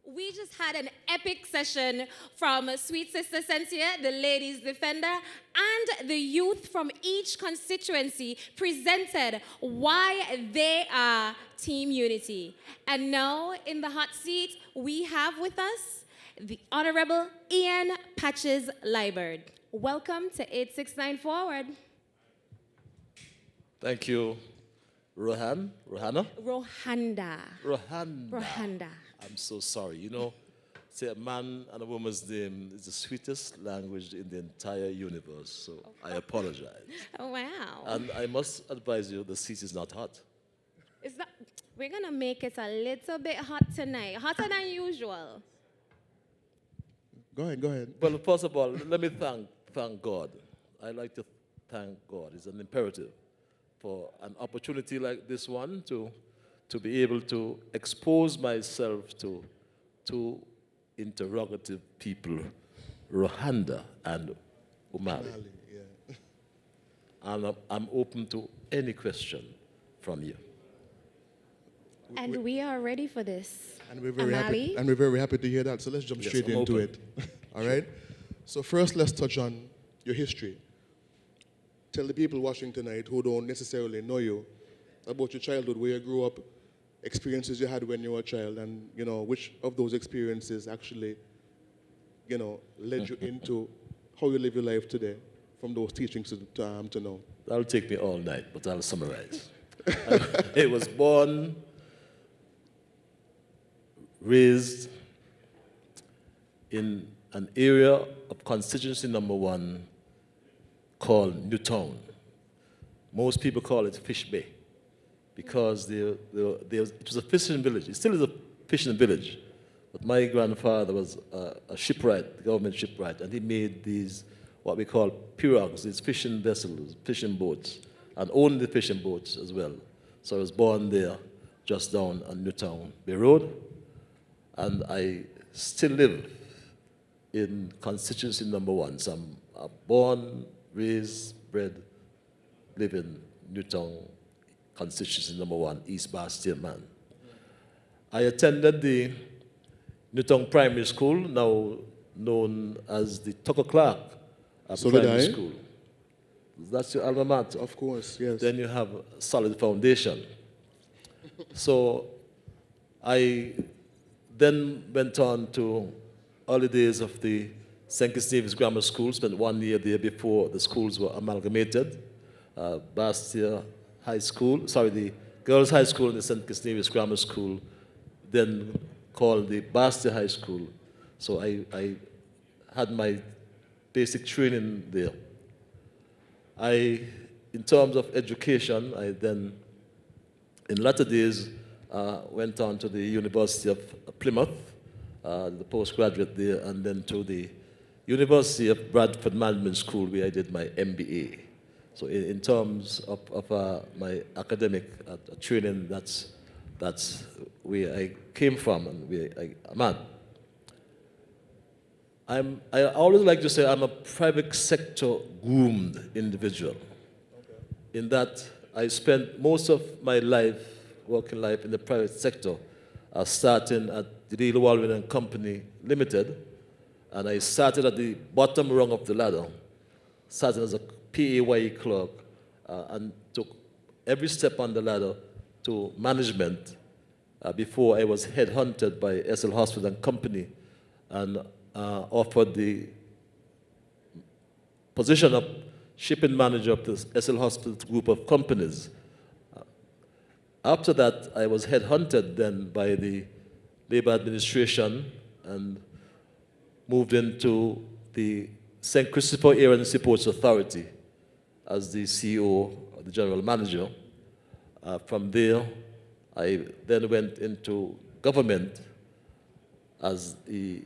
We just had an epic session from Sweet Sister Cynthia, the ladies defender, and the youth from each constituency presented why they are Team Unity. And now in the hot seat, we have with us the Honorable Ian Patches Liburd. Welcome to 869 Forward. Thank you, Rohana? Rohanda. Rohanda. Rohanda. I'm so sorry. You know, say a man and a woman's name is the sweetest language in the entire universe, so I apologize. Oh, wow. And I must advise you, the seat is not hot. Is that, we're going to make it a little bit hot tonight, hotter than usual. Go ahead. Well, first of all, let me thank God. I like to thank God. It's an imperative for an opportunity like this one to be able to expose myself to two interrogative people, Rohanda and Umali. Yeah. And I'm open to any question from you. And we are ready for this. And we're very Amali? happy to hear that. So let's jump Yes, straight I'm into open. it. All right? So first, let's touch on your history. Tell the people watching tonight who don't necessarily know you about your childhood, where you grew up, experiences you had when you were a child, and which of those experiences actually led you into how you live your life today, from those teachings to now. That'll take me all night, but I'll summarize. I was born, raised in an area of constituency number 1 called Newtown. Most people call it Fish Bay because it was a fishing village. It still is a fishing village. But my grandfather was a shipwright, government shipwright, and he made these, what we call pirogues, these fishing vessels, fishing boats, and owned the fishing boats as well. So I was born there, just down on Newtown Bay Road, and I still live in constituency number 1. So I'm born, raised, bred, live in Newtown, constituency number 1, East Bastille man. I attended the Newtown Primary School, now known as the Tucker Clark Primary School. That's your alma mater. Of course, yes. Then you have a solid foundation. So I then went on to early days of the St. Kitts Nevis Grammar School, spent 1 year there before the schools were amalgamated. Bastia High School, the Girls High School and the St. Kitts Nevis Grammar School, then called the Bastia High School. So I had my basic training there. In terms of education, I then, in latter days, went on to the University of Plymouth, the postgraduate there, and then to the University of Bradford Management School, where I did my MBA. So in terms of my academic training, that's where I came from and where I'm at. I always like to say I'm a private sector groomed individual. Okay. In that I spent most of my working life in the private sector, starting at the Deal Walwyn and Company Limited, and I started at the bottom rung of the ladder, started as a PAYE clerk, and took every step on the ladder to management before I was headhunted by SL Hospital and Company and offered the position of shipping manager of the SL Hospital group of companies. After that, I was headhunted then by the Labor Administration and moved into the St. Christopher Area and Seaports Authority as the CEO, or the general manager. From there, I then went into government as the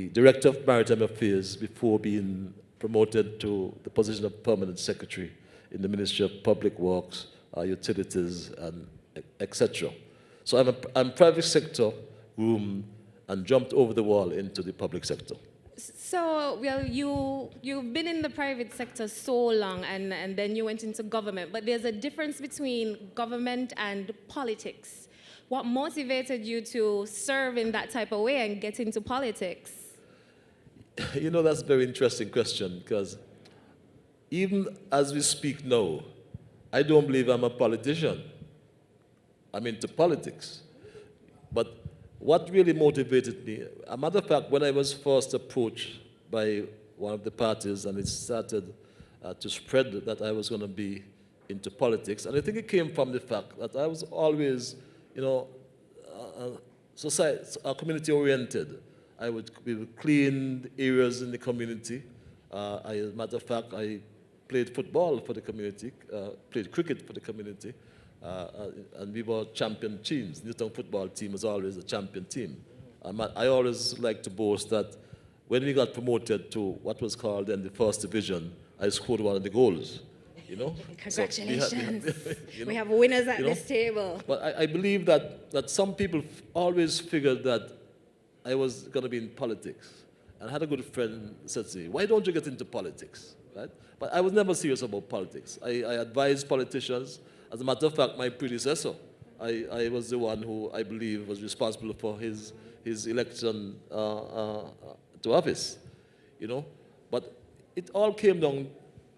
Director of Maritime Affairs before being promoted to the position of Permanent Secretary in the Ministry of Public Works, Utilities, and etc. So I'm private sector groomed and jumped over the wall into the public sector. So, well, you've been in the private sector so long and then you went into government, but there's a difference between government and politics. What motivated you to serve in that type of way and get into politics? You know, that's a very interesting question because even as we speak now, I don't believe I'm a politician. I'm into politics. But what really motivated me, a matter of fact, when I was first approached by one of the parties and it started to spread that I was going to be into politics, and I think it came from the fact that I was always, you know, community oriented. We would clean areas in the community. As a matter of fact, I played football for the community, played cricket for the community, and we were champion teams. Newtown football team was always a champion team. I always like to boast that when we got promoted to what was called then the first division, I scored one of the goals. You know? Congratulations. You know, we have winners at you know, this table. But I believe that some people always figured that I was going to be in politics. And I had a good friend said to me, why don't you get into politics? Right? But I was never serious about politics. I advised politicians. As a matter of fact, my predecessor, I was the one who I believe was responsible for his election to office. You know? But it all came down,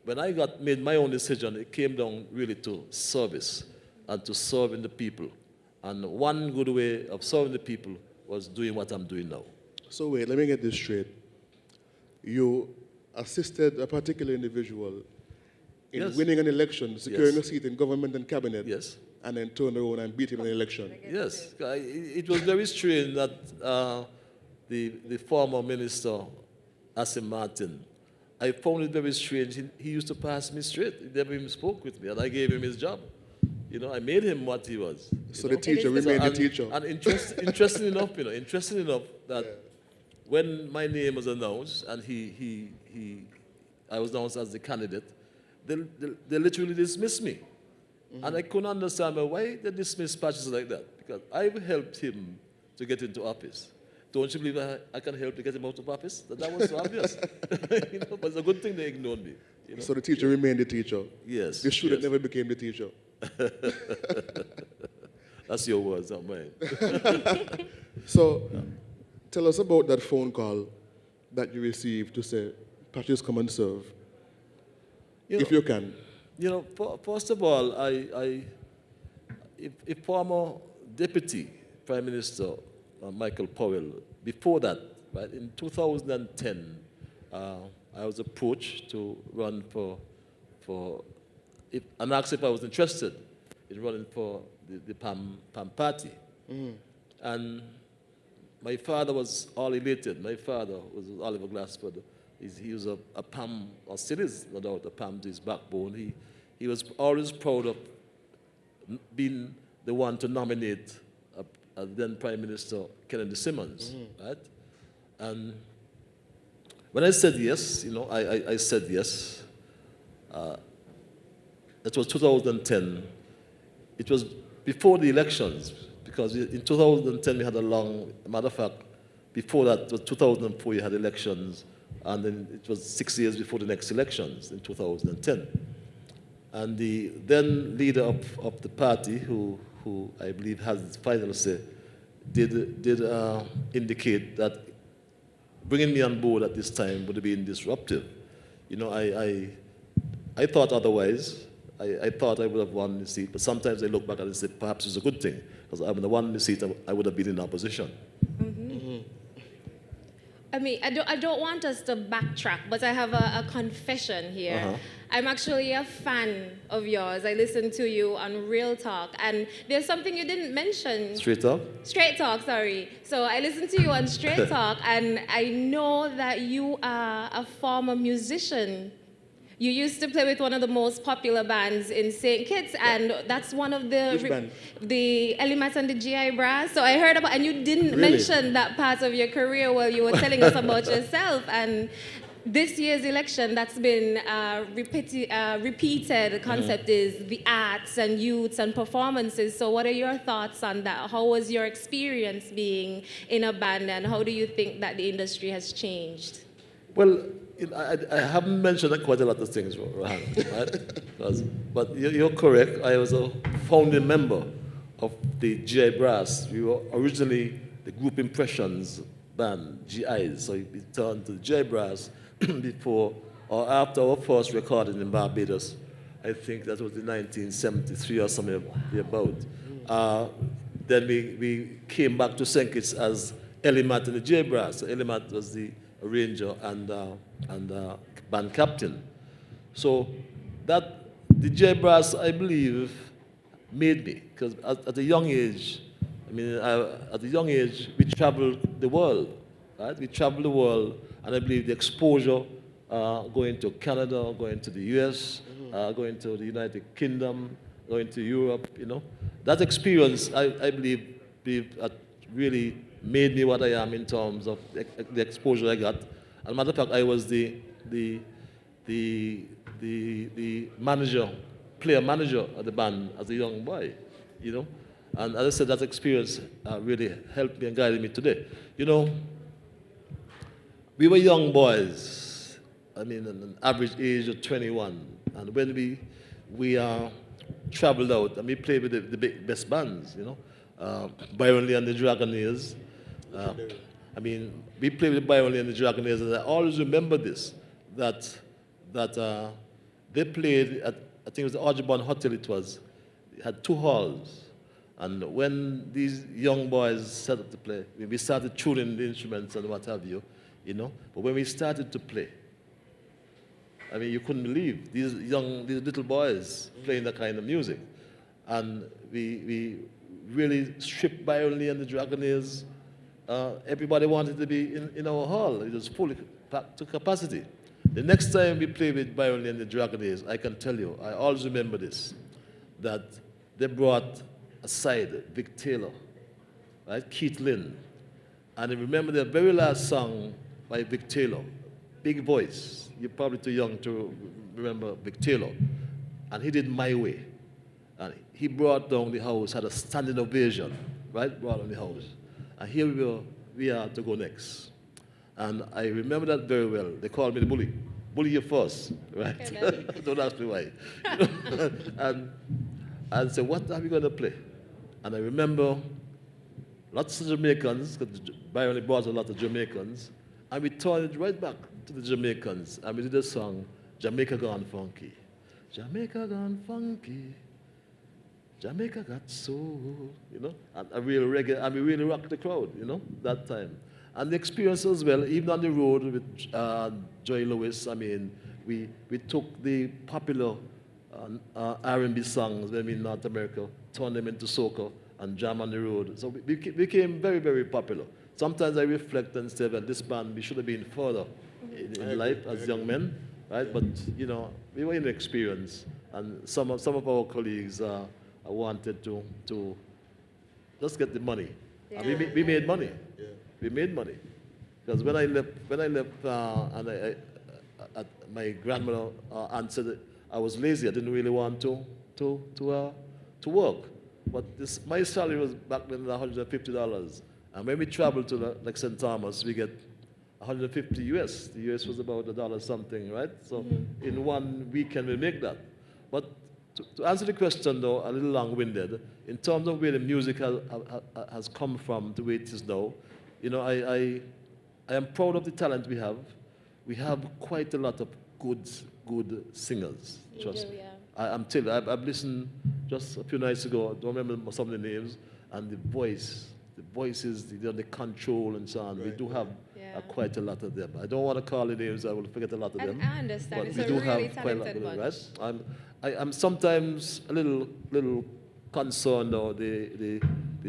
when I made my own decision, it came down really to service and to serving the people. And one good way of serving the people was doing what I'm doing now. So wait, let me get this straight. You assisted a particular individual in Yes. winning an election, securing Yes. a seat in government and cabinet, Yes. and then turned around and beat him in an election. Yes. It was very strange that the former minister, Asim Martin, I found it very strange. He used to pass me straight. He never even spoke with me, and I gave him his job. You know, I made him what he was. So you know? the teacher remained the teacher. And interesting enough that when my name was announced and I was announced as the candidate, they literally dismissed me. And I couldn't understand why they dismissed patches like that. Because I've helped him to get into office. Don't you believe I can help to get him out of office? That was so obvious. You know, but it's a good thing they ignored me. You know? So the teacher remained the teacher. Yes. The student yes. never became the teacher. That's your words, not mine. So tell us about that phone call that you received to say, Patches, come and serve, if you can. You know, first of all, a former Deputy Prime Minister, Michael Powell, before that, right, in 2010, I was approached to run and asked if I was interested in running for the PAM party. And my father was all elated. My father was Oliver Glassford. He was a PAM, or still is, no doubt, a PAM to his backbone. He was always proud of being the one to nominate then Prime Minister Kennedy Simmons, right? And when I said yes, you know, I said yes. That was 2010. It was before the elections, because in 2010 we had matter of fact, before that, was 2004 you had elections, and then it was 6 years before the next elections in 2010. And the then leader of the party, who I believe has its final say, did indicate that bringing me on board at this time would have been disruptive. You know, I thought otherwise. I thought I would have won the seat, but sometimes I look back and I say perhaps it's a good thing, because I would have won the seat, I would have been in opposition. I mean, I don't want us to backtrack, but I have a confession here. I'm actually a fan of yours. I listen to you on Real Talk, and there's something you didn't mention. Straight Talk? Straight Talk, sorry. So I listen to you on Straight Talk, and I know that you are a former musician. You used to play with one of the most popular bands in St. Kitts, and that's one of Which band? the Elimat and the GI Brass. So I heard about, and you didn't Really? mention that part of your career while you were telling us about yourself. And this year's election, that's been repeated. The concept is the arts and youths and performances. So what are your thoughts on that? How was your experience being in a band, and how do you think that the industry has changed? Well, I haven't mentioned quite a lot of things, Rohan, right? But you're correct. I was a founding member of the GI Brass. We were originally the Group Impressions band, GIs. So we turned to the GI Brass before or after our first recording in Barbados. I think that was in 1973 or something about. Then we came back to St. Kitts as Elimat and the GI Brass. So Elimat was the arranger and band captain. So that the GI Brass, I believe, made me, because at a young age, at a young age, we traveled the world, right? We traveled the world, and I believe the exposure, going to Canada, going to the US, going to the United Kingdom, going to Europe, that experience, I believe really made me what I am in terms of the exposure I got. As a matter of fact, I was the manager, player manager of the band as a young boy, And as I said, that experience really helped me and guided me today. We were young boys, an average age of 21. And when we traveled out, and we played with the best bands, Byron Lee and the Dragonaires. We played with Byron Lee and the Dragonaires, and I always remember this, that they played at, I think it was the Audubon Hotel it was. It had 2 halls. And when these young boys set up to play, we started tuning the instruments and what have you, But when we started to play, you couldn't believe these little boys playing that kind of music. And we really stripped Byron Lee and the Dragonaires. Everybody wanted to be in our hall. It was fully packed to capacity. The next time we played with Byron Lee and the Dragonaires, I can tell you, I always remember this, that they brought aside Vic Taylor, right? Keith Lynn. And I remember the very last song by Vic Taylor, big voice. You're probably too young to remember Vic Taylor. And he did My Way. And he brought down the house, had a standing ovation, right? Brought down the house. And here we are to go next. And I remember that very well. They called me the bully. Bully you first, right? Don't ask me why. And said, what are we going to play? And I remember lots of Jamaicans, because Byron brought a lot of Jamaicans, and we turned it right back to the Jamaicans, and we did a song, Jamaica Gone Funky. Jamaica gone funky, Jamaica got soul, and a real reggae, and we really rocked the crowd, that time. And the experience as well, even on the road with Joy Lewis, we took the popular R&B songs when we in North America, turned them into soca and jam on the road. So we became very, very popular. Sometimes I reflect and say that this band, we should have been further in life as young men, right? But, we were in the experience, and some of our colleagues wanted to just get the money. Yeah. And we made money. Yeah. We made money. Because when I left, and my grandmother answered, I was lazy. I didn't really want to work. But my salary was back then $150. And when we traveled to St. Thomas, we get 150 US. The US was about $1 something, right? So in one weekend we make that. But to answer the question, though, a little long-winded, in terms of where the music has come from to where it is now, I am proud of the talent we have. We have quite a lot of good singers. Trust me. I'm telling you, I've listened just a few nights ago, I don't remember some of the names, and the voices, the control and so on. Right. We do have quite a lot of them. I don't want to call the names, I will forget a lot of them. I understand, but it's we a do really have quite a lot of them, bunch. right? I'm sometimes a little concerned or the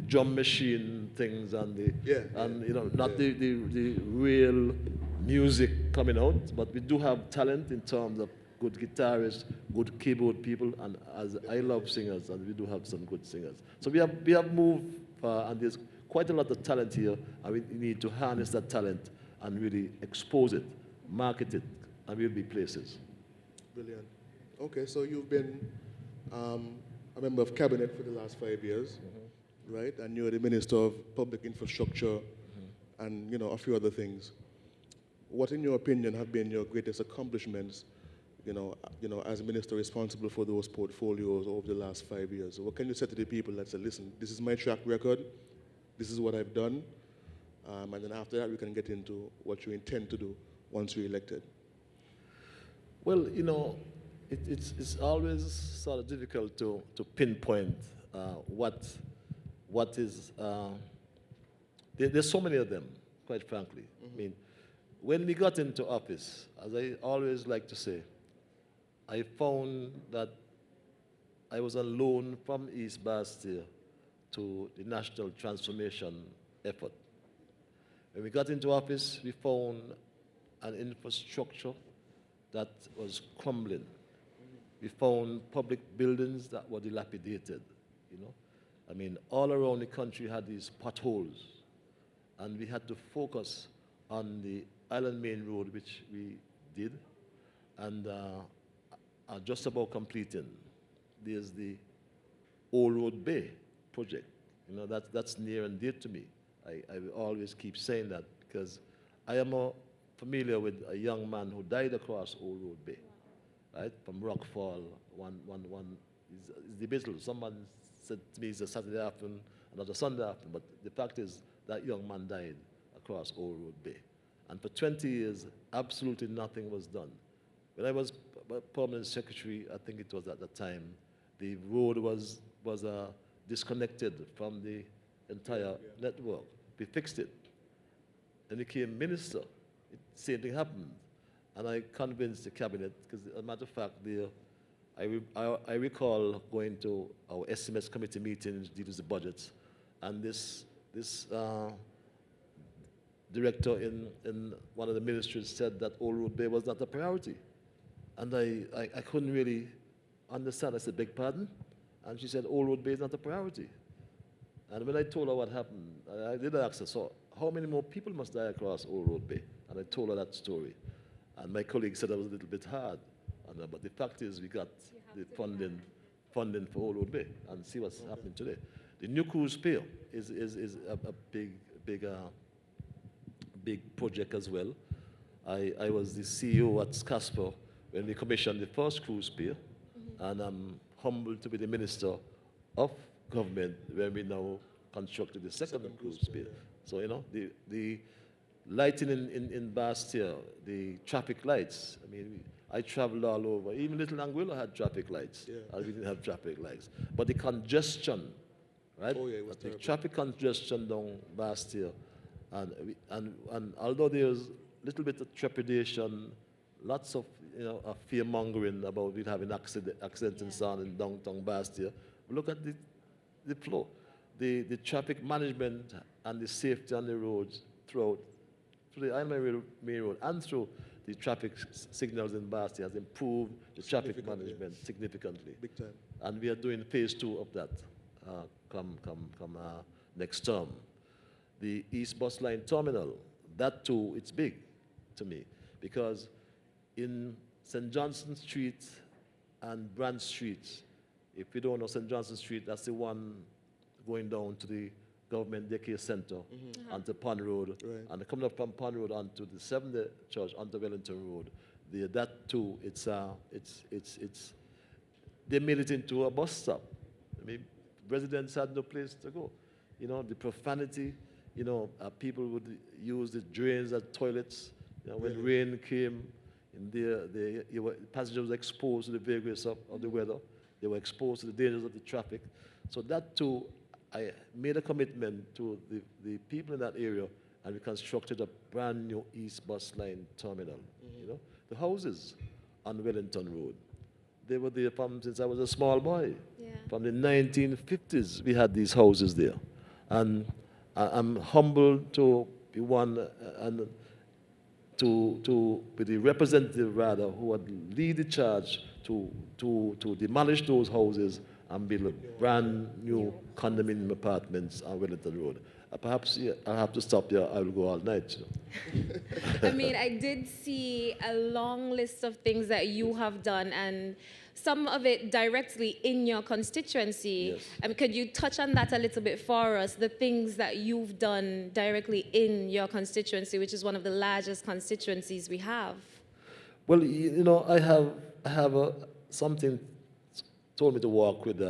drum machine things and not the real music coming out, but we do have talent in terms of good guitarists, good keyboard people, and as I love singers, and we do have some good singers. So we have moved, and there's quite a lot of talent here, and we need to harness that talent and really expose it, market it, and we'll be places. Brilliant. Okay, so you've been a member of cabinet for the last 5 years, right? And you're the Minister of Public Infrastructure and a few other things. What, in your opinion, have been your greatest accomplishments, as minister responsible for those portfolios over the last 5 years. So what can you say to the people that say, listen, this is my track record, this is what I've done, and then after that we can get into what you intend to do once you're elected? Well, it's always sort of difficult to pinpoint what is. There's so many of them, quite frankly. I mean, when we got into office, as I always like to say, I found that I was on loan from East Bastille to the national transformation effort. When we got into office, we found an infrastructure that was crumbling. We found public buildings that were dilapidated, I mean, all around the country had these potholes, and we had to focus on the Island Main Road, which we did, and are just about completing. There's the Old Road Bay project. That's near and dear to me. I always keep saying that because I am familiar with a young man who died across Old Road Bay, right, from Rockfall. Is debatable. Someone said to me it's a Saturday afternoon, another Sunday afternoon, but the fact is that young man died across Old Road Bay. And for 20 years, absolutely nothing was done. When I was permanent secretary, I think it was at the time, the road was disconnected from the entire network. We fixed it. And became minister. Same thing happened. And I convinced the cabinet, because as a matter of fact, I recall going to our SMS committee meetings, dealing with the budgets, and this director in one of the ministries said that Old Road Bay was not a priority. And I couldn't really understand. I said, beg pardon? And she said, Old Road Bay is not a priority. And when I told her what happened, I did ask her, so how many more people must die across Old Road Bay? And I told her that story. And my colleague said that was a little bit hard. But the fact is we got the funding for Old Road Bay, and see what's happening today. The new cruise pier is a big project as well. I was the CEO at Casper when we commissioned the first cruise pier, and I'm humbled to be the Minister of Government when we now constructed the second cruise pier. So, the lighting in Bastille, the traffic lights, I mean, I traveled all over. Even Little Anguilla had traffic lights. And we didn't have traffic lights. But the congestion, right? Oh, yeah, it was the traffic congestion down Bastille. And although there's a little bit of trepidation, lots of fear-mongering about it having accidents and so on in downtown Bastille, look at the flow. The traffic management and the safety on the roads through the Island Main Road and through the traffic signals in Bastille has improved the traffic management significantly. Big time. And we are doing phase 2 of that come next term. The East Bus Line Terminal, that too, it's big to me, because in St. Johnson Street and Brand Street, if you don't know St. Johnson Street, that's the one going down to the Government Daycare Center onto Pond Road, and coming up from Pond Road onto the Seventh-day Church onto Wellington Road. That too, they made it into a bus stop. I mean, residents had no place to go. The profanity, people would use the drains as toilets. When rain came, passengers were exposed to the vagaries of the weather. They were exposed to the dangers of the traffic. So that too, I made a commitment to the people in that area, and we constructed a brand new East Bus Line Terminal. The houses on Wellington Road, they were there since I was a small boy. Yeah. From the 1950s, we had these houses there. And I'm humbled to be one and to be the representative, rather, who would lead the charge to demolish those houses and build brand new condominium apartments on Wellington Road. Perhaps I'll have to stop there. I will go all night. I mean, I did see a long list of things that you have done, and some of it directly in your constituency. Yes. Could you touch on that a little bit for us, the things that you've done directly in your constituency, which is one of the largest constituencies we have? Well, I have something told me to walk with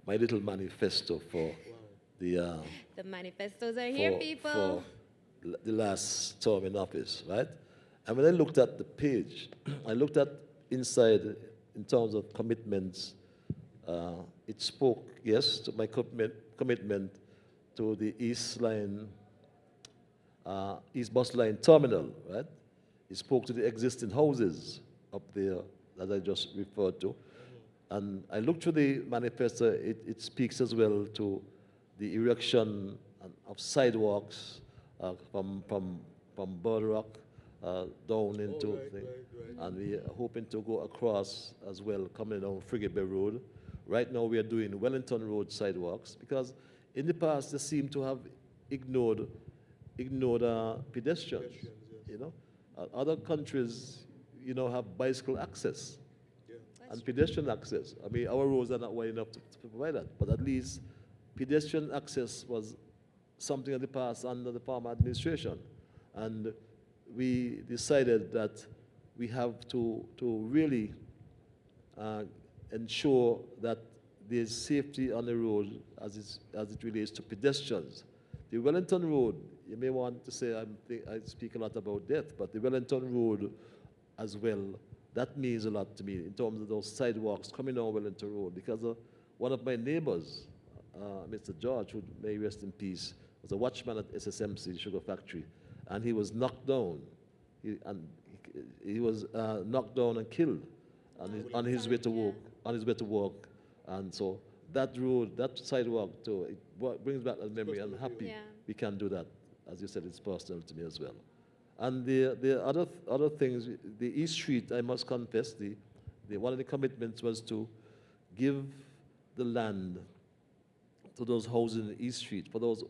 my little manifesto for the The manifestos are here, people. for the last term in office, right? And when I looked at the page, I looked at inside in terms of commitments. It spoke, yes, to my commitment to the East Bus Line terminal, right? It spoke to the existing houses up there that I just referred to. And I looked through the manifesto, it speaks as well to the erection of sidewalks from Bird Rock down into right. and we are hoping to go across as well, coming down Frigate Bay Road. Right now we are doing Wellington Road sidewalks because in the past they seem to have ignored pedestrians. You know, other countries, you know, have bicycle access and pedestrian access. I mean, our roads are not wide enough to provide that, but at least pedestrian access was something in the past under the former administration. And we decided that we have to really ensure that there's safety on the road as it relates to pedestrians. The Wellington Road, you may want to say I speak a lot about death, but the Wellington Road as well, that means a lot to me in terms of those sidewalks coming down Wellington Road, because one of my neighbors, Mr. George, who may rest in peace, was a watchman at SSMC Sugar Factory, and he was knocked down. He was knocked down and killed on his way to work. And so that road, that sidewalk, too, it brings back that memory. I'm happy we can do that. As you said, it's personal to me as well. And the other things, the East Street, I must confess, one of the commitments was to give the land to those houses in the East Street, for those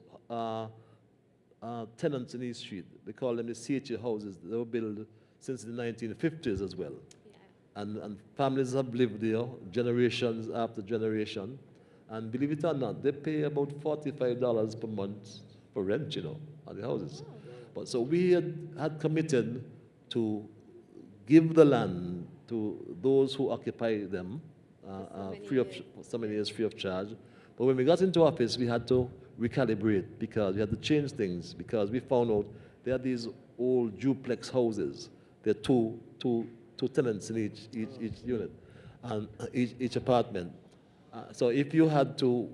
tenants in East Street. They call them the CHA houses. They were built since the 1950s as well. Yeah. And families have lived there generations after generation. And believe it or not, they pay about $45 per month for rent, you know, on the houses. Oh. But so we had committed to give the land to those who occupy them for so many years free of charge. But when we got into office, we had to recalibrate because we had to change things because we found out there are these old duplex houses. There are two tenants in each unit and each apartment. So if you had to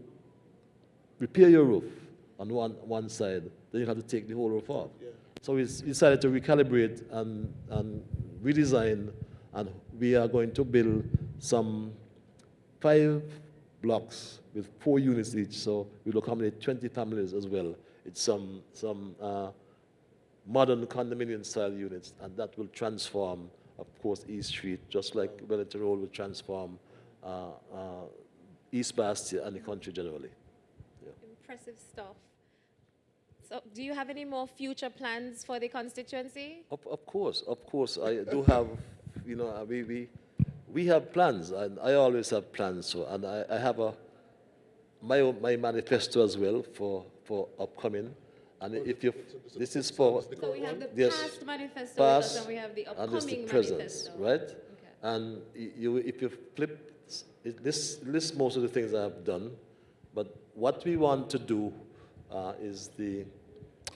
repair your roof on one side, then you had to take the whole roof off. Yeah. So we decided to recalibrate and redesign, and we are going to build some 5 blocks with 4 units each, so we'll accommodate 20 families as well. It's some modern condominium-style units, and that will transform, of course, East Street, just like Wellington Road will transform East Bastia and the country generally. Yeah. Impressive stuff. So do you have any more future plans for the constituency? Of course, I do have, you know, we have plans, and I always have plans. So, and I have my manifesto as well for upcoming. And if you, this is for so we have the past manifesto, past, and we have the upcoming and this the present, manifesto, right? Okay. And if you flip this lists most of the things I have done, but what we want to do is the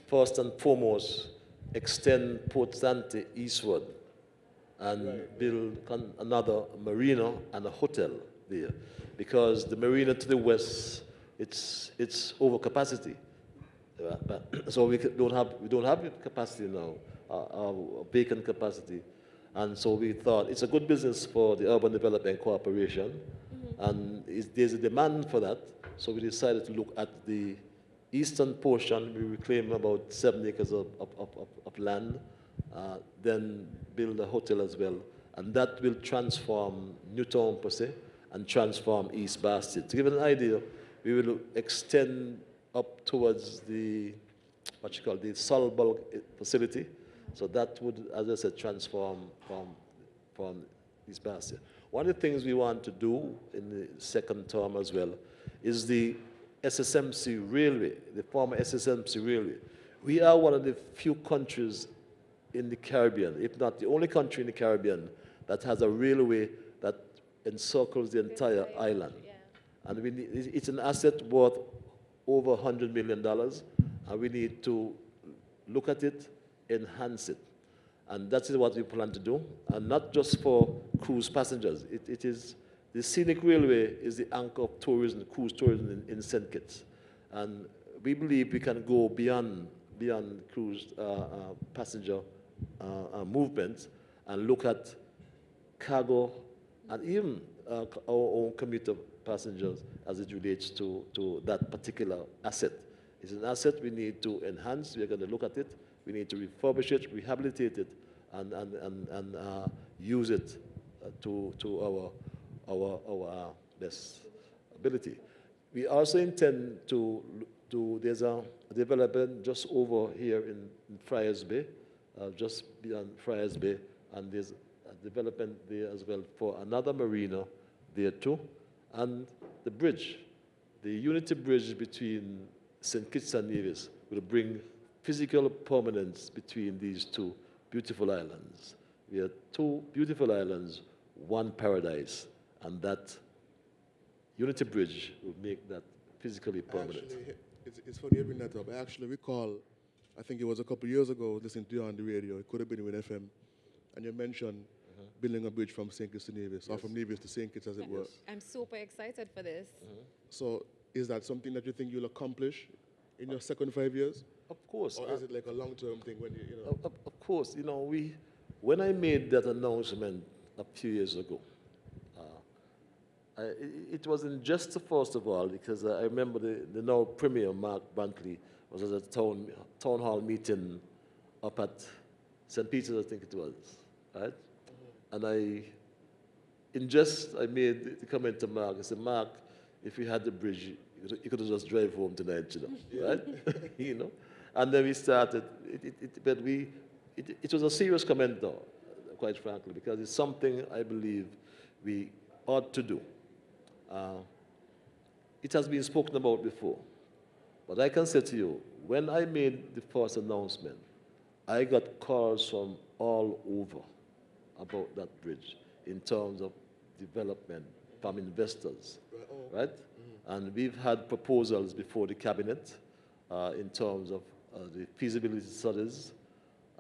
first and foremost extend Port Zante eastward and build another marina and a hotel there, because the marina to the west it's over capacity. So we don't have capacity now, vacant capacity, and so we thought it's a good business for the Urban Development Corporation, and there's a demand for that. So we decided to look at the eastern portion. We reclaim about 7 acres of land, then build a hotel as well, and that will transform Newtown per se and transform East Bastia. To give you an idea, we will extend up towards the, what you call the solid bulk facility. So that would, as I said, transform from East Bastia. One of the things we want to do in the second term as well is the SSMC Railway, the former SSMC Railway. We are one of the few countries in the Caribbean, if not the only country in the Caribbean, that has a railway that encircles the entire island. Yeah. And it's an asset worth over $100 million, and we need to look at it, enhance it. And that is what we plan to do, and not just for cruise passengers. It is, the scenic railway is the anchor of tourism, cruise tourism in St. Kitts. And we believe we can go beyond cruise passenger movements and look at cargo and even our own commuter passengers as it relates to that particular asset. It's an asset we need to enhance. We're going to look at it. We need to refurbish it, rehabilitate it, and use it to our best ability. We also intend to there's a development just over here in Friars Bay, just beyond Friars Bay, and there's a development there as well for another marina there too. And the bridge, the Unity Bridge between St. Kitts and Nevis will bring physical permanence between these two beautiful islands. We have two beautiful islands, one paradise, and that Unity Bridge will make that physically permanent. Actually, it's funny you bring that up. I actually recall, I think it was a couple of years ago, listening to you on the radio, it could have been with FM, and you mentioned building a bridge from St. Kitts to Nevis, or from Nevis to St. Kitts, as it were. I'm super excited for this. So is that something that you think you'll accomplish in your second 5 years? Of course. Or is it like a long-term thing when you know? Of course, you know, when I made that announcement a few years ago, it wasn't just first of all, because I remember the now Premier, Mark Brantley, was at a town hall meeting up at St. Peter's, I think it was, right? And I made the comment to Mark. I said, Mark, if you had the bridge, you could have just drive home tonight, you know, right? You know. And then we started. It was a serious comment, though, quite frankly, because it's something I believe we ought to do. It has been spoken about before, but I can say to you, when I made the first announcement, I got calls from all over about that bridge in terms of development from investors, right? And we've had proposals before the cabinet in terms of the feasibility studies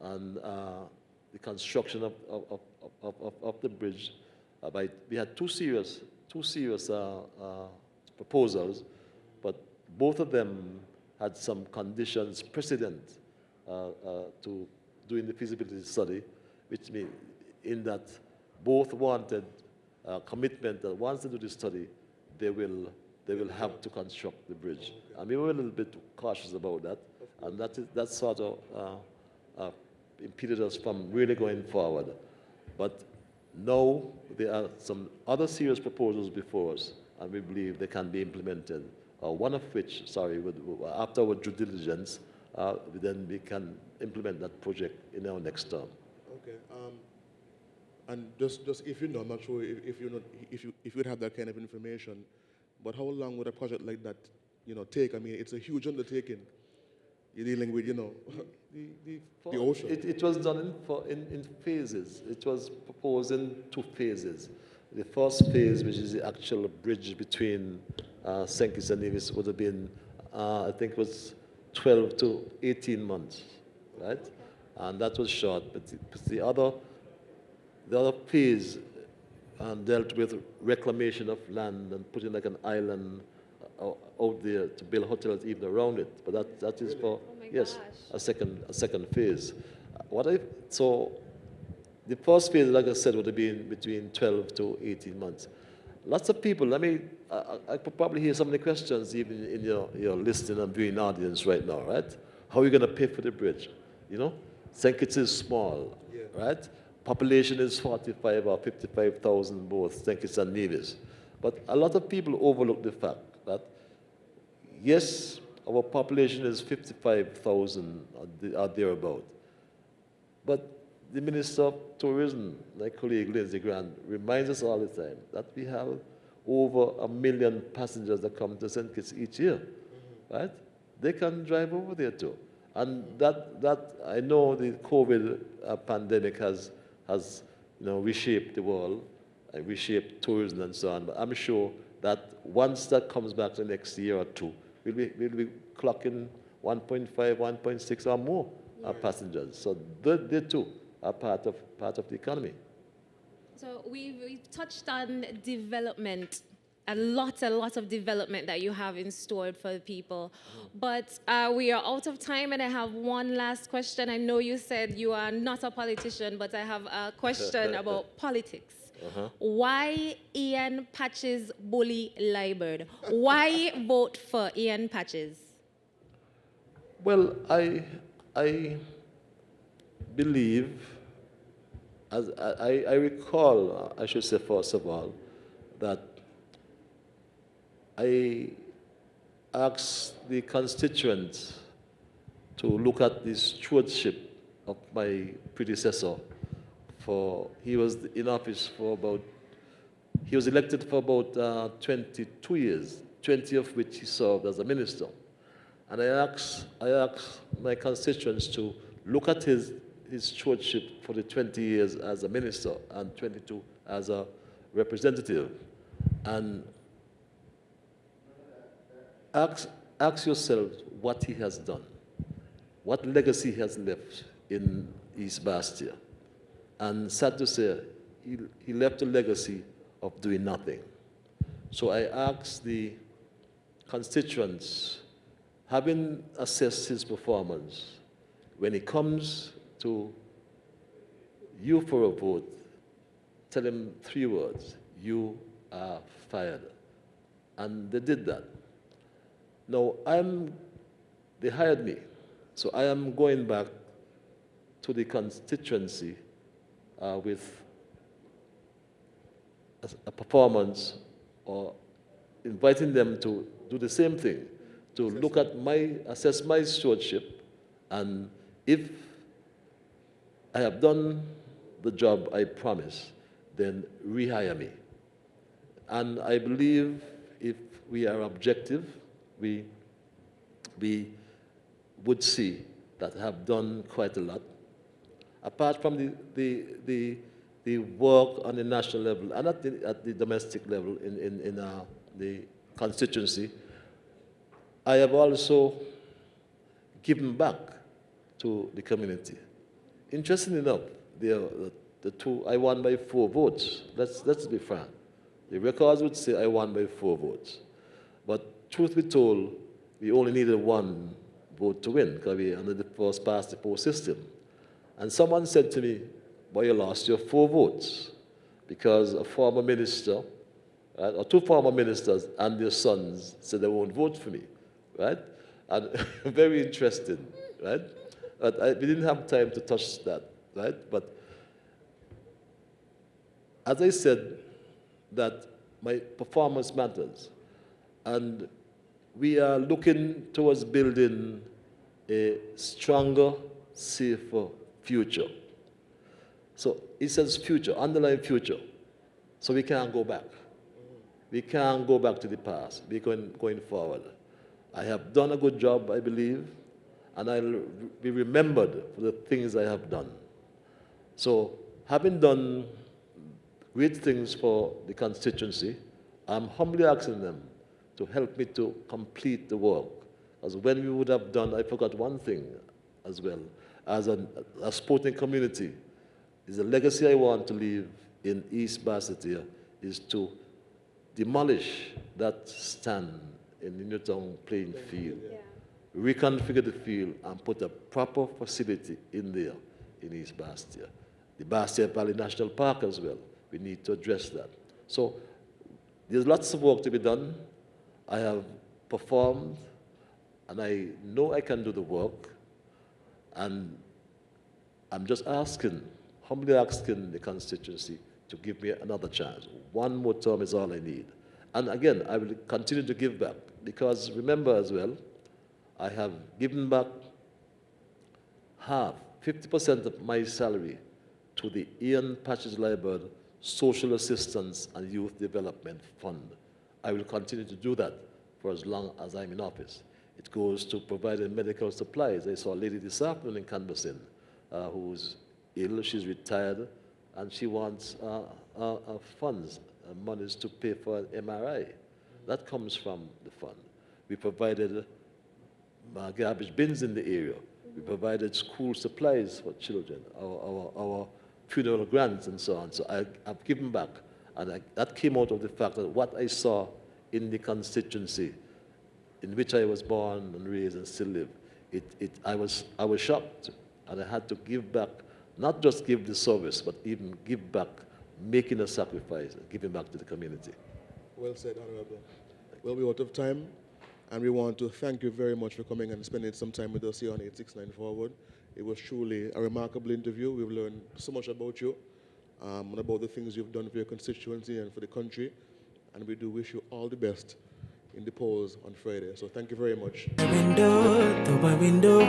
and the construction of the bridge. We had two serious proposals, but both of them had some conditions precedent to doing the feasibility study, which means in that both wanted commitment that once they do the study, they will have to construct the bridge. And we were a little bit cautious about that, and that sort of impeded us from really going forward. But now there are some other serious proposals before us, and we believe they can be implemented. One of which, after our due diligence, then we can implement that project in our next term. Okay. And just if you know, I'm not sure if you'd have that kind of information, but how long would a project like that, take? I mean, it's a huge undertaking. You're dealing with, the ocean. It was done in phases. It was proposed in two phases. The first phase, which is the actual bridge between St. Kitts and Nevis, would have been, I think, it was 12 to 18 months, right? And that was short. But the other phase dealt with reclamation of land and putting like an island out there to build hotels even around it. But that is for a second phase. So the first phase, like I said, would have been between 12 to 18 months. Lots of people. I could probably hear some of the questions even in your listening and viewing audience right now, right? How are you going to pay for the bridge? St. Kitts is small, right? Population is 45 or 55,000 both, St. Kitts and Nevis. But a lot of people overlook the fact that, yes, our population is 55,000 or thereabout. But the Minister of Tourism, my colleague Lindsey Grant, reminds us all the time that we have over 1 million passengers that come to St. Kitts each year, right? They can drive over there too. And that I know the COVID pandemic has reshape the world, and reshape tourism and so on. But I'm sure that once that comes back the next year or two, we'll be clocking 1.5, 1.6 or more passengers. So they too are part of the economy. So we've touched on development, a lot of development that you have in store for the people. But we are out of time, and I have one last question. I know you said you are not a politician, but I have a question about politics. Why Ian Patches bully Liburd? Why vote for Ian Patches? Well, I believe, as I recall, I should say first of all, that I asked the constituents to look at the stewardship of my predecessor. He was in office he was elected for about 22 years, 20 of which he served as a minister. And I asked my constituents to look at his stewardship for the 20 years as a minister and 22 as a representative. And ask yourself what he has done, what legacy he has left in East Bastia. And sad to say, he left a legacy of doing nothing. So I asked the constituents, having assessed his performance, when he comes to you for a vote, tell him 3 words: you are fired. And they did that. Now, they hired me, so I am going back to the constituency with a performance, or inviting them to do the same thing, to look at assess my stewardship, and if I have done the job I promised, then rehire me. And I believe if we are objective, we would see that I have done quite a lot. Apart from the work on the national level and at the domestic level in the constituency, I have also given back to the community. Interestingly enough, the two, I won by 4 votes. Let's be frank. The records would say I won by 4 votes. But truth be told, we only needed 1 vote to win, because we under the first past the post system. And someone said to me, "Boy, you lost your 4 votes because a former minister, right, or 2 former ministers and their sons said they won't vote for me," right? And very interesting, right? But we didn't have time to touch that, right? But as I said, that my performance matters, and we are looking towards building a stronger, safer future. So it says future, underlying future. So we can't go back. We can't go back to the past. We're going forward. I have done a good job, I believe, and I'll be remembered for the things I have done. So having done great things for the constituency, I'm humbly asking them to help me to complete the work. As when we would have done, I forgot one thing as well. As a sporting community, is the legacy I want to leave in East Basseterre is to demolish that stand in the Newtown playing field, reconfigure the field, and put a proper facility in there in East Bastia. The Bastia Valley National Park as well. We need to address that. So there's lots of work to be done. I have performed, and I know I can do the work, and I'm just asking, humbly asking the constituency to give me another chance. 1 more term is all I need. And again, I will continue to give back, because remember as well, I have given back half, 50% of my salary to the Ian Patches Liburd Social Assistance and Youth Development Fund. I will continue to do that for as long as I'm in office. It goes to providing medical supplies. I saw a lady this afternoon in Canvassing who's ill. She's retired, and she wants funds, monies to pay for an MRI. That comes from the fund. We provided garbage bins in the area. We provided school supplies for children, our funeral grants and so on. So I've given back. And that came out of the fact that what I saw in the constituency in which I was born and raised and still live, I was shocked. And I had to give back, not just give the service, but even give back, making a sacrifice, and giving back to the community. Well said, Honorable. Well, we're out of time, and we want to thank you very much for coming and spending some time with us here on 869 Forward. It was truly a remarkable interview. We've learned so much about you and about the things you've done for your constituency and for the country, and we do wish you all the best in the polls on Friday. So thank you very much. Window,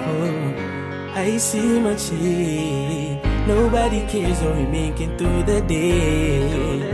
I see my chick. Nobody cares, or we make it through the day.